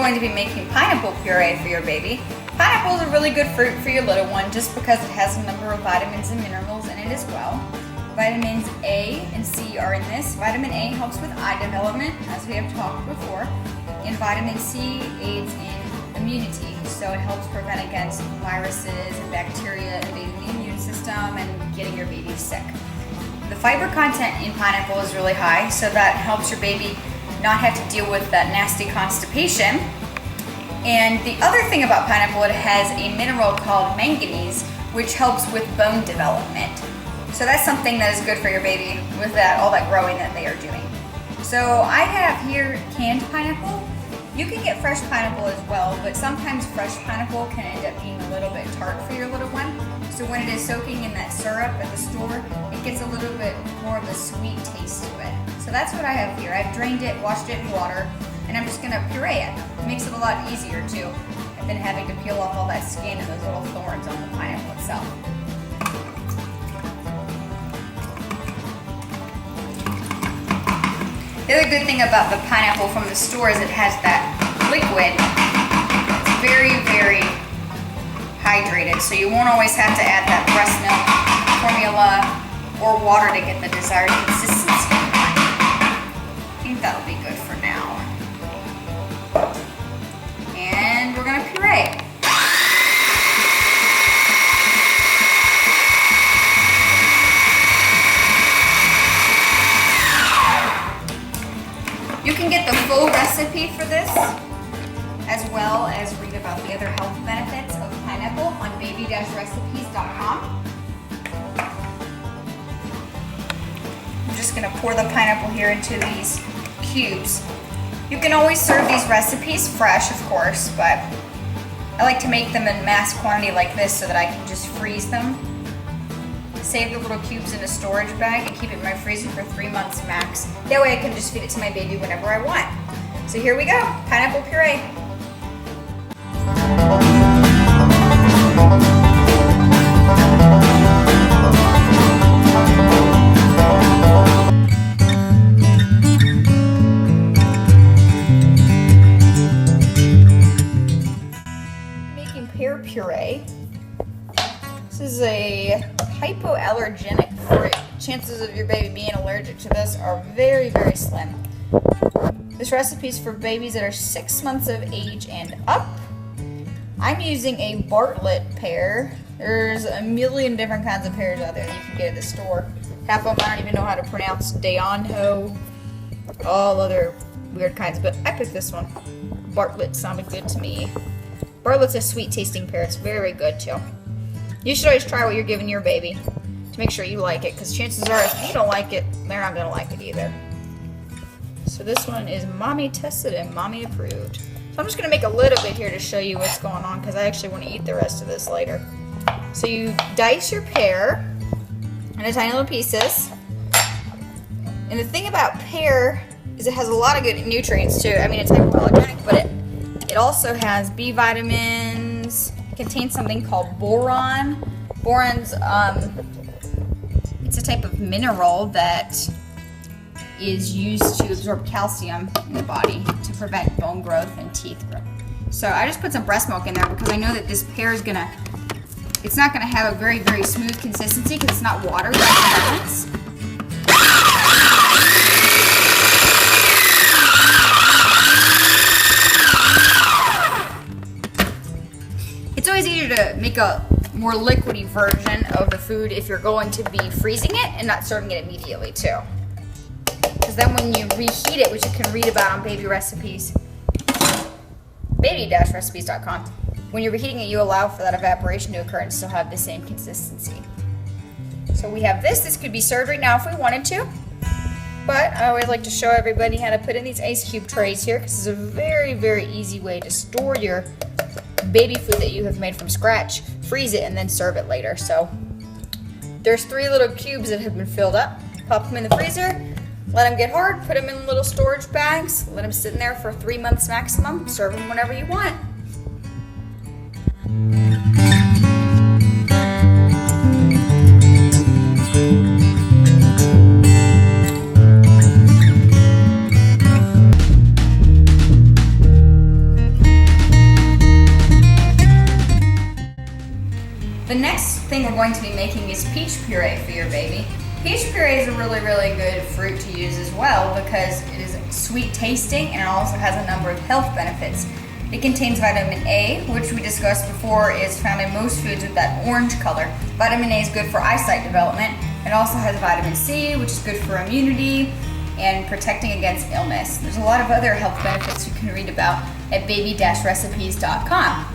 going to be making pineapple puree for your baby. Pineapple is a really good fruit for your little one just because it has a number of vitamins and minerals in it as well. Vitamins A and C are in this. Vitamin A helps with eye development, as we have talked before, and vitamin C aids in immunity, so it helps prevent against viruses and bacteria invading the immune system and getting your baby sick. The fiber content in pineapple is really high, so that helps your baby not have to deal with that nasty constipation. And the other thing about pineapple, it has a mineral called manganese, which helps with bone development. So that's something that is good for your baby with all that growing that they are doing. So I have here canned pineapple. You can get fresh pineapple as well, but sometimes fresh pineapple can end up being a little bit tart for your little one. So when it is soaking in that syrup at the store, it gets a little bit more of a sweet taste to it. So that's what I have here. I've drained it, washed it in water, and I'm just gonna puree it. It makes it a lot easier too, than having to peel off all that skin and those little thorns on the pineapple itself. The other good thing about the pineapple from the store is it has that liquid. It's very, very hydrated, so you won't always have to add that breast milk formula or water to get the desired consistency. I think that'll be good for now. And we're gonna puree. You can get the full recipe for this, as well as read about the other health benefits of pineapple on baby-recipes.com. I'm just gonna pour the pineapple here into these cubes. You can always serve these recipes fresh, of course, but I like to make them in mass quantity like this so that I can just freeze them. Save the little cubes in a storage bag and keep it in my freezer for 3 months max. That way I can just feed it to my baby whenever I want. So here we go, pineapple puree. Making pear puree. This is a hypoallergenic fruit. Chances of your baby being allergic to this are very, very slim. This recipe is for babies that are 6 months of age and up. I'm using a Bartlett pear. There's a million different kinds of pears out there that you can get at the store. Half of them I don't even know how to pronounce. Dayanho, all other weird kinds, but I picked this one. Bartlett sounded good to me. Bartlett's a sweet tasting pear. It's very good too. You should always try what you're giving your baby to make sure you like it, because chances are if you don't like it, they're not going to like it either. So this one is mommy tested and mommy approved. So I'm just going to make a little bit here to show you what's going on, because I actually want to eat the rest of this later. So you dice your pear into tiny little pieces. And the thing about pear is it has a lot of good nutrients too. I mean, it's hypoallergenic, but it also has B vitamins. Contains something called boron. Boron's it's a type of mineral that is used to absorb calcium in the body to prevent bone growth and teeth growth. So I just put some breast milk in there because I know that this pear is it's not gonna have a very, very smooth consistency because it's not water like melons. It's always easier to make a more liquidy version of the food if you're going to be freezing it and not serving it immediately too. Because then when you reheat it, which you can read about on baby recipes, baby-recipes.com, when you're reheating it, you allow for that evaporation to occur and still have the same consistency. So we have this could be served right now if we wanted to, but I always like to show everybody how to put in these ice cube trays here, because it's a very, very easy way to store your baby food that you have made from scratch, freeze it, and then serve it later. So there's 3 little cubes that have been filled up. Pop them in the freezer, let them get hard, put them in little storage bags, let them sit in there for 3 months maximum, serve them whenever you want. going to be making is peach puree for your baby. Peach puree is a really good fruit to use as well because it is sweet tasting and it also has a number of health benefits. It contains vitamin A, which we discussed before is found in most foods with that orange color. Vitamin A is good for eyesight development. It also has vitamin C, which is good for immunity and protecting against illness. There's a lot of other health benefits you can read about at baby-recipes.com.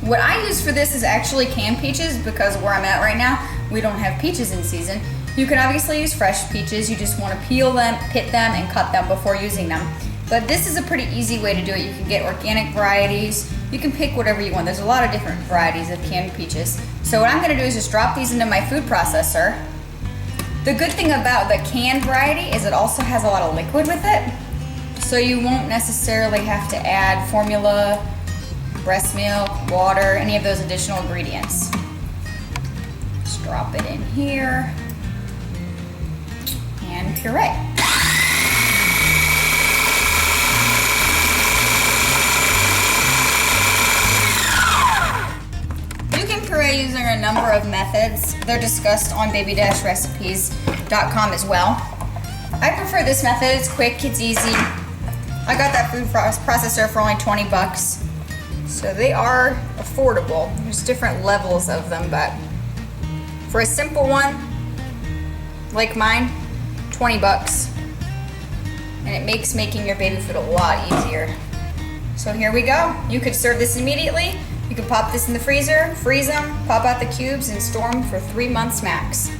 What I use for this is actually canned peaches because where I'm at right now, we don't have peaches in season. You can obviously use fresh peaches. You just want to peel them, pit them, and cut them before using them. But this is a pretty easy way to do it. You can get organic varieties. You can pick whatever you want. There's a lot of different varieties of canned peaches. So what I'm gonna do is just drop these into my food processor. The good thing about the canned variety is it also has a lot of liquid with it. So you won't necessarily have to add formula, breast milk, water, any of those additional ingredients. Just drop it in here and puree. Puree using a number of methods. They're discussed on baby-recipes.com as well. I prefer this method. It's quick, it's easy. I got that food processor for only 20 bucks. So they are affordable. There's different levels of them, but for a simple one, like mine, 20 bucks. And it makes making your baby food a lot easier. So here we go. You could serve this immediately. You can pop this in the freezer, freeze them, pop out the cubes, and store them for 3 months max.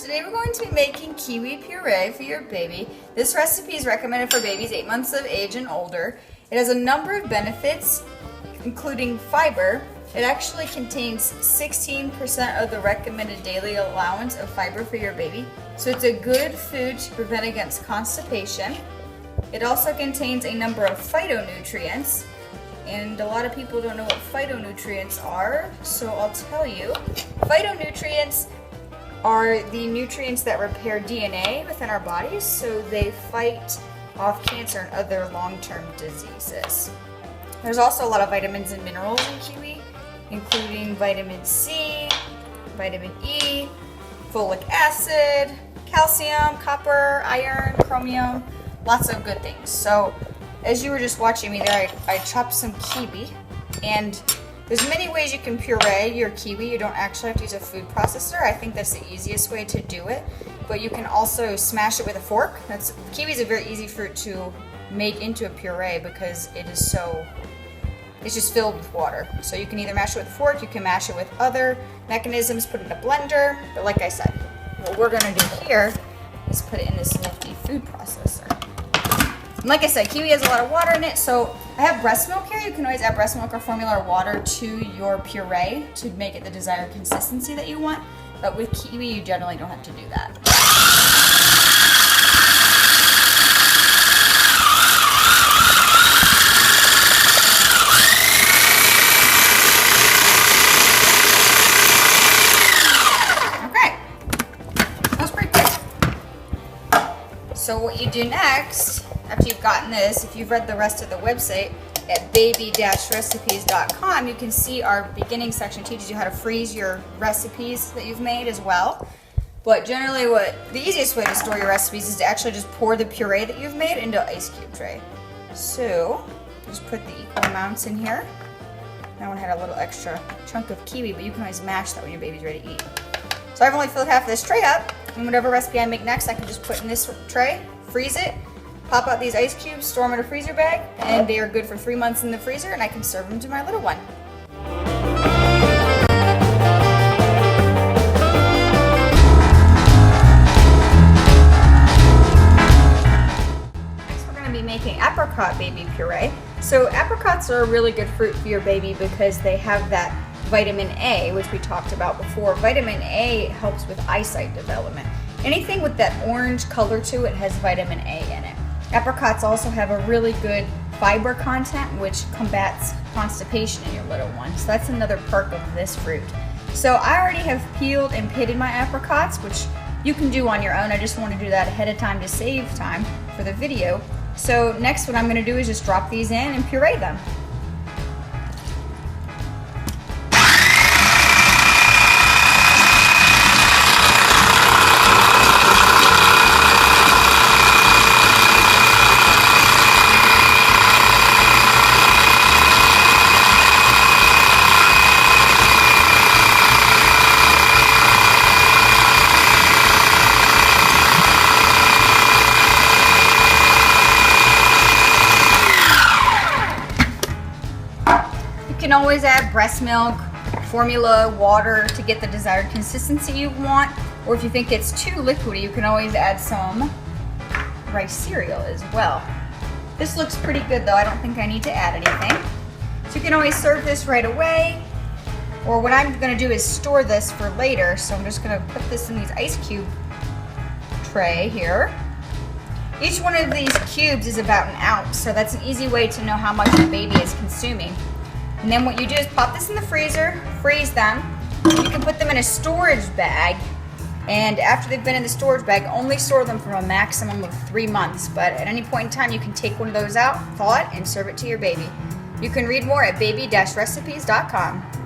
Today we're going to be making kiwi puree for your baby. This recipe is recommended for babies 8 months of age and older. It has a number of benefits, including fiber. It actually contains 16% of the recommended daily allowance of fiber for your baby. So it's a good food to prevent against constipation. It also contains a number of phytonutrients. And a lot of people don't know what phytonutrients are, so I'll tell you. Phytonutrients are the nutrients that repair DNA within our bodies, so they fight off cancer and other long-term diseases. There's also a lot of vitamins and minerals in kiwi, including vitamin C, vitamin E, folic acid, calcium, copper, iron, chromium, lots of good things. So as you were just watching me there, I chopped some kiwi, and there's many ways you can puree your kiwi. You don't actually have to use a food processor. I think that's the easiest way to do it. But you can also smash it with a fork. Kiwi is a very easy fruit to make into a puree because it's just filled with water. So you can either mash it with a fork, you can mash it with other mechanisms, put it in a blender. But like I said, what we're gonna do here is put it in this nifty food processor. And like I said, kiwi has a lot of water in it, so I have breast milk here. You can always add breast milk or formula or water to your puree to make it the desired consistency that you want. But with kiwi, you generally don't have to do that. Okay, that was pretty quick. So what you do next, after you've gotten this, if you've read the rest of the website at baby-recipes.com, you can see our beginning section teaches you how to freeze your recipes that you've made as well. But generally the easiest way to store your recipes is to actually just pour the puree that you've made into an ice cube tray. So just put the equal amounts in here. That one had a little extra chunk of kiwi, but you can always mash that when your baby's ready to eat. So I've only filled half of this tray up, and whatever recipe I make next, I can just put in this tray, freeze it, pop out these ice cubes, store them in a freezer bag, and they are good for 3 months in the freezer, and I can serve them to my little one. Next, we're going to be making apricot baby puree. So apricots are a really good fruit for your baby because they have that vitamin A, which we talked about before. Vitamin A helps with eyesight development. Anything with that orange color to it has vitamin A in it. Apricots also have a really good fiber content, which combats constipation in your little one. So that's another perk of this fruit. So I already have peeled and pitted my apricots, which you can do on your own. I just want to do that ahead of time to save time for the video. So next what I'm going to do is just drop these in and puree them. You can always add breast milk, formula, water to get the desired consistency you want, or if you think it's too liquidy, you can always add some rice cereal as well. This looks pretty good though. I don't think I need to add anything. So you can always serve this right away, or what I'm going to do is store this for later. So I'm just going to put this in these ice cube tray here. Each one of these cubes is about an ounce, so that's an easy way to know how much the baby is consuming. And then what you do is pop this in the freezer, freeze them. You can put them in a storage bag, and after they've been in the storage bag, only store them for a maximum of 3 months. But at any point in time, you can take one of those out, thaw it, and serve it to your baby. You can read more at baby-recipes.com.